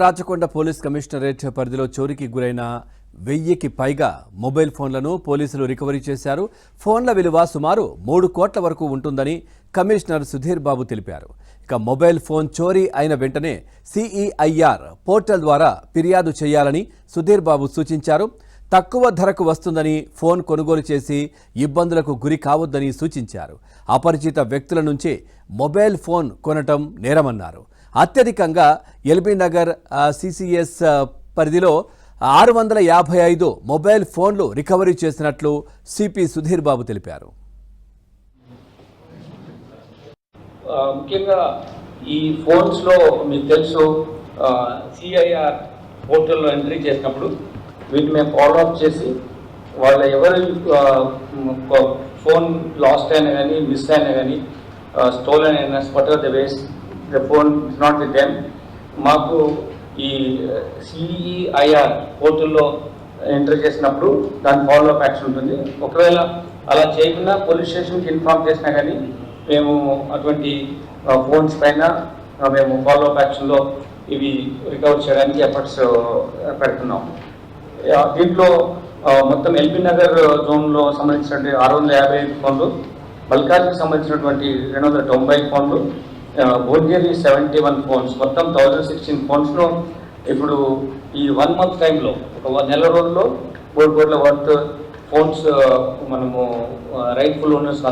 Rachakonda police commissionerate పరిధిలో చోరీకి గురైన 1000కి పైగా మొబైల్ ఫోన్లను పోలీసులు రికవరీ చేశారు. ఫోన్ల విలువ సుమారు 3 కోట్ల వరకు ఉంటుందని కమిషనర్ సుధీర్ బాబు తెలిపారు. ఇక మొబైల్ ఫోన్ చోరీ అయిన వెంటనే CEIR పోర్టల్ ద్వారా ఫిర్యాదు చేయాలని సుధీర్ బాబు సూచించారు. తక్కువ ధరకు వస్తుందని ఫోన్ కొనుగోలు చేసి ఇబ్బందులకు గురి కావద్దని సూచించారు. అపరిచిత వ్యక్తుల నుంచి మొబైల్ ఫోన్ కొనటం నేరమన్నారు. అత్యధికంగా ఎల్బీ నగర్ CCS పరిధిలో 655 మొబైల్ ఫోన్లు రికవరీ చేసినట్లు సిపి సుధీర్ బాబు తెలిపారు. ముఖ్యంగా ఈ ఫోన్స్లో మీకు తెలుసు CIR పోర్టల్లో ఎంట్రీ చేసినప్పుడు వీటిని మేము ఫాలోఅప్ చేసి వాళ్ళ ఎవరు ఫోన్ లాస్ట్ అయినా కానీ మిస్ అయినా కానీ స్టోలన్ అయినా what the waste the phone is not with them మాకు ఈ CEIR పోర్టల్లో ఎంటర్ చేసినప్పుడు దాని ఫాలోఅప్ యాక్షన్ ఉంటుంది. ఒకవేళ అలా చేయకుండా పోలీస్ స్టేషన్కి ఇన్ఫార్మ్ చేసినా కానీ మేము అటువంటి ఫోన్స్ పైన మేము ఫాలోఅప్ యాక్షన్లో ఇవి రికవర్ చేయడానికి ఎఫర్ట్స్ పెడుతున్నాం. దీంట్లో మొత్తం ఎల్బీ నగర్ జోన్లో సంబంధించినటువంటి 655 ఫోన్లు, బల్కాజ్కి సంబంధించినటువంటి 290 ఫోన్లు, భువనగిరి 71 ఫోన్స్, మొత్తం 1016 ఫోన్స్ను ఇప్పుడు ఈ 1 మంత్ టైంలో ఒక నెల రోజుల్లో 3 కోట్ల వర్త్ ఫోన్స్ మనము రైట్ఫుల్ ఓనర్స్